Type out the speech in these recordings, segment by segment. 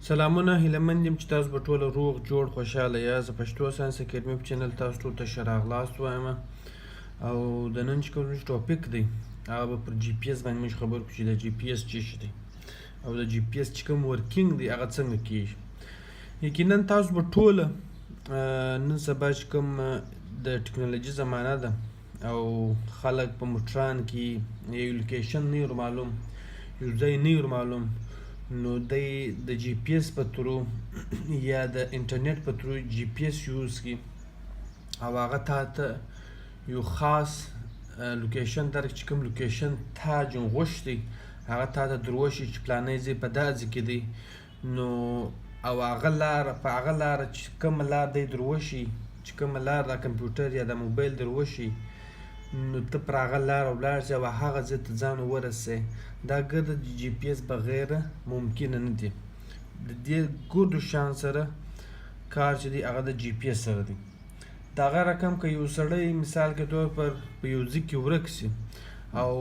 سلامونه هیله یم چې تاسو به ټوله روغ جوړ خوشحاله یاست. د پښتو ساینس اکیډمي په چینل تاسو ټولو ته ښه راغلاست وایم. او د نن چې کوم ټاپک دی هغه به پر جي پي ایس باندې موږ خبرې وکړو چې د جي پي ایس څه شی دی او د جي پي ایس چې کوم ورکینګ دی هغه څنګه کیږي. یقینا تاسو به ټوله نن سبا چې کوم د ټکنالوژي زمانه ده او خلک په موټران کې یو لوکیشن نه ور معلوم، یو ځای نه ور معلوم، نو دی د جی پی ایس په ترو یا د انټرنیټ په ترو جی پی ایس یوز کی او هغه ته یو خاص لوکیشن درک چې کوم لوکیشن تا جون غوښتي هغه ته دروشي چې پلانې ځای په داسې کې دی، نو او هغه لار په هغه لار چې کوم لار دی دروشي چې کوم لار د کمپیوټر یا د موبایل دروشي نو ته پر هغه لار ولاړ شې او هغه ځای ته ځان ورسې. دا ګرد د جی پی ایس بغیر ممکنه نه دی. د دې ګردو شان سره کار چې دی هغه د جی پی ایس سره دی. د هغه رقم که یو سړی مثال کے طور پر په یو ځای کې ورک سي او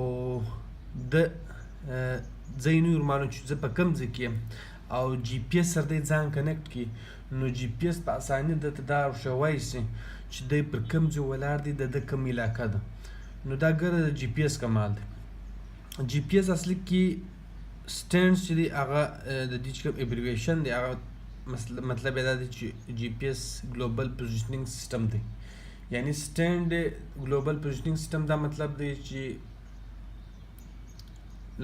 د ځای نه ور معلوم چې زه په کوم ځای کې یم او جی پی ایس سره دی ځان کنیکټ کړي نو جی پی ایس په اساني درته دا ورښوی سي چې دی پر کوم ځای ولاړ دی د کوم علاقه ده. نو دا ګرد د جی پی ایس کمال دی. جی پی ایس اصلي کې سټینډ چې دی هغه د دې چې کوم ابریویشن دی هغه مطلب یې دا دی چې جی پی ایس ګلوبل پوزیشنینګ سیسټم دی. یعنی سټینډ ګلوبل پوزیشنینګ سیسټم دا مطلب دی چې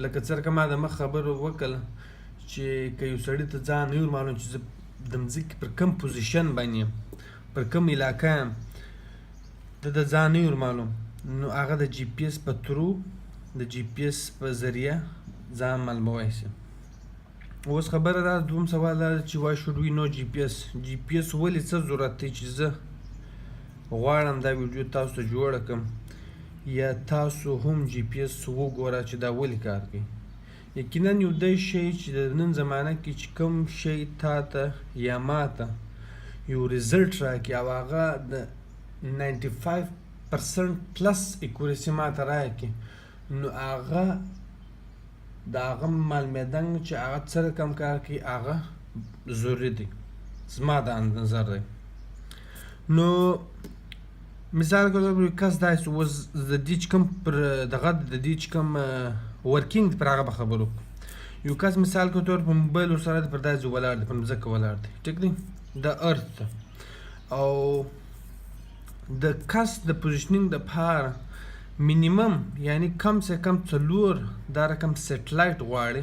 لکه څرنګه ما د مخ خبرو وکړه چې که یو سړي ته ځان نه ور معلوم چې زه د مځکې پر کوم پوزیشن باندې یم، پر کوم علاقه یم، د ځان نه ور معلوم، نو هغه د جی پی ایس په ترو د جی پی ایس په ذریعه ځان معلومولی شي. اوس خبره دا دوم سوال دا چې why should we know GPS؟ جی پی ایس ولې څه ضرورت دی چې زه غواړم دا ویډیو تاسو ته جوړه کړم یا تاسو هم جی پی ایس وګوره چې دا ولې کار کوي. یقینا یو دی شی چې د نن زمانه کې چې کوم شی تا ته یا ما ته یو ریزلټ راکړي او هغه د 95% پلس اکورسي ما ته راکړي نو هغه د هغه معلومېدن چې هغه څه رقم کار کوي هغه ضروري دی زما د نظر دی. نو مثال کے طور پر کس داسې اوس د دې چې کوم پر دغه د دې چې کوم ورکینګ پر هغه به خبرو یو کس مثال کے طور په موبایل ورسره پر داسې ولاړ دی، پر مځکه ولاړ دی، ټیک دی، د ارث ته او د کس د پوزیشنینګ دپاره مینیمم یعنی کم سے کم 4 دا رقم سیټلایټ غواړي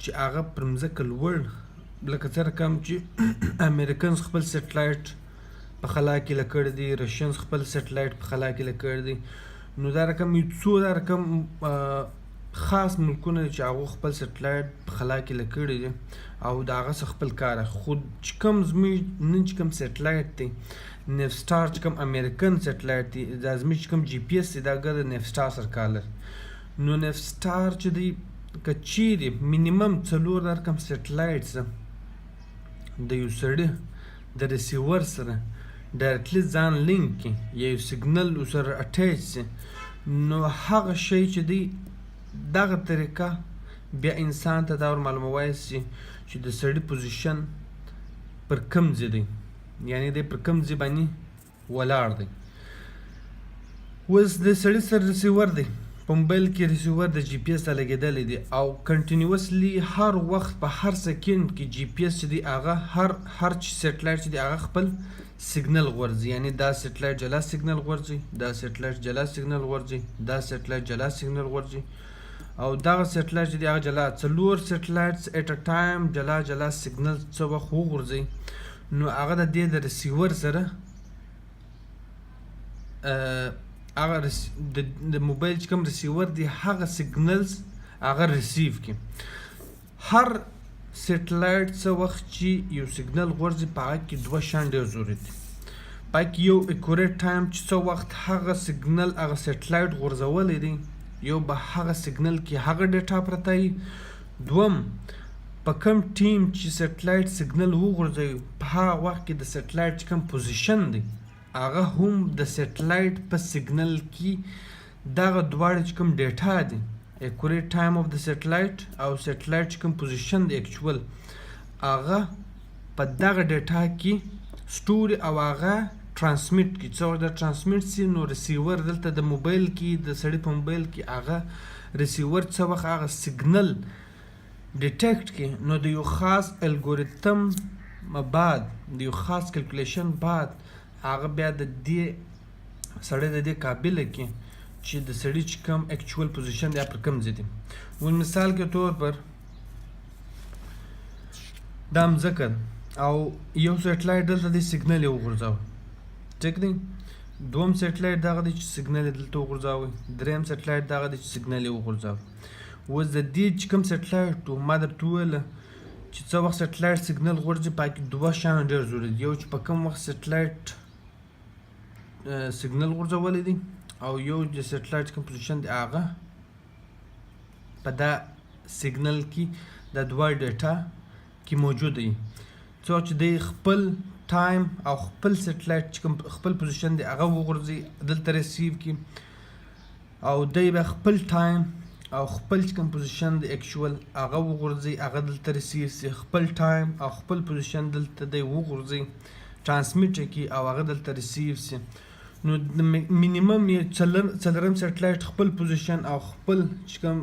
چې هغه پر مځکه لوړ لکه څه رقم چې امریکنز خپل سیټلایټ په خلا کې لکړ دي، رشینز خپل سیټلایټ په خلا کې لکړ دي، نو دا رقم یو څو دا رقم خاص ملکونه چې هغه خپل سیټلایټ په خلا کې لکړي دي او د هغه څخه خپل کار خو چې کوم زموږ نن چې کوم سیټلایټ دی نیفسټار چې کوم امریکن سیټلایټ دی دا زموږ چې کوم جی پی ایس دی دا ګرد نیفسټار سره کار لري. نو نیفسټار چې دی که چیرې مینیمم 4 دا رقم سیټلایټس د یو سړي د ریسیور سره ډایرکټلی ځان لینک کړي یا یو سیګنل ورسره اټیچ سي نو هغه شی چې دی دغه طریقه بیا انسان ته دا ور معلومولی سي چې د سړي پوزیشن پر کوم ځای دی، یعنی دی پر کوم ځای باندې ولاړ دی. اوس د سړي سره ریسیور دی، په موبایل کې ریسیور د جی پی ایس ته لګېدلی دی او کنټینیوسلی هر وخت په هر سکند کې جی پی ایس چې دی هغه هر سیټلایټ چې دی هغه خپل سیګنل غورځي، یعنی دا سیټلایټ جلا سیګنل غورځي، دا سیټلایټ جلا سیګنل غورځي، دا سیټلایټ جلا سیګنل غورځي او دغه سیټلایټ چې دی هغه جلا 4 سیټلایټس ایټ ا ټایم جلا جلا سیګنل څه وخت وغورځي نو هغه د دې د ریسیور سره هغه د موبایل چې کوم ریسیور دی هغه سیګنلز هغه ریسیو کړي. هر سیټلایټ څه وخت چې یو سیګنل غورځي په هغه کې 2 شیان ډېر ضروري دي. په هغه کې یو اکوریټ ټایم چې څه وخت هغه سیګنل هغه سیټلایټ غورځولی دی، یو به هغه سیګنل کې هغه ډیټا پرته وي، دوم په کوم ټیم چې سیټلایټ سیګنل وغورځوي په هغه وخت کې د سیټلایټ چې کوم پوزیشن دی هغه هم د سیټلایټ په سیګنل کې دغه دواړه چې کوم ډیټا دي accurate time of the satellite او satellite چې کوم پوزیشن دی اکچوال هغه په دغه ډیټا کې سټوري او هغه ترانسمیټ کی. څو د ترانسمیټ سي نو ریسیور دلته د موبایل کې د سړي په موبایل کې هغه ریسیور څه وخت هغه سیګنل ډیټیکټ کی نو د یو خاص الګوریتم بعد د یو خاص کیلکولیشن بعد هغه بیا د دې سړی د دې قابل کی چې د سړي چې کوم اکچوال پوزیشن دی پر کوم ځای دی. ول مثال کے طور پر دا مځکه او یو سیټلایټ دلته د سیګنل یو غورځاو ټیک دی. دوم سیټلایټ دغه دی چې سیګنل دلته وغورځاوی. دریم سیټلایټ دغه دی چې سیګنل یې وغورځاوی. اوس د دې چې کوم سیټلایټ و ما درته وویله چې څه وخت سیټلایټ سیګنل غورځي په کې دوه شیان ډېر ضروري دي. یو چې په کوم وخت سیټلایټ سیګنل غورځولی دی او یو د سیټلایټ کوم پوزیشن دی هغه په دا سیګنل کې د دوه ډیټا کې موجود دی. څو چې دی خپل ټایم او خپل سیټلایټ چې کوم خپل پوزیشن دی هغه وغورځي دلته ریسیو کی او دی به خپل ټایم او خپل چې کوم پوزیشن دی اکچوال هغه وغورځي هغه دلته ریسیو سي. خپل ټایم او خپل پوزیشن دلته دی وغورځي ترانسمیټ کی او هغه دلته ریسیو سي. نو د مینیمم څلورم سیټلایټ خپل پوزیشن او خپل چې کوم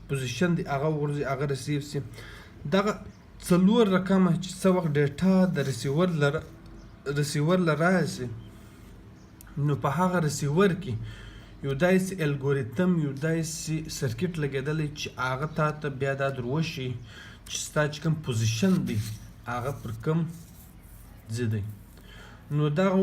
پوزیشن دی هغه وغورځي هغه ریسیو سي. دغه څلور رقمه چې څه وخت ډیټا د ریسیور له راسي نو په هغه ریسیور کې یو داسې الګوریتم یو داسې سرکټ لګېدلی چې هغه تا ته بیا دا در وښي چې ستا چې کوم پوزیشن دی هغه پر کوم ځای دی. نو دغه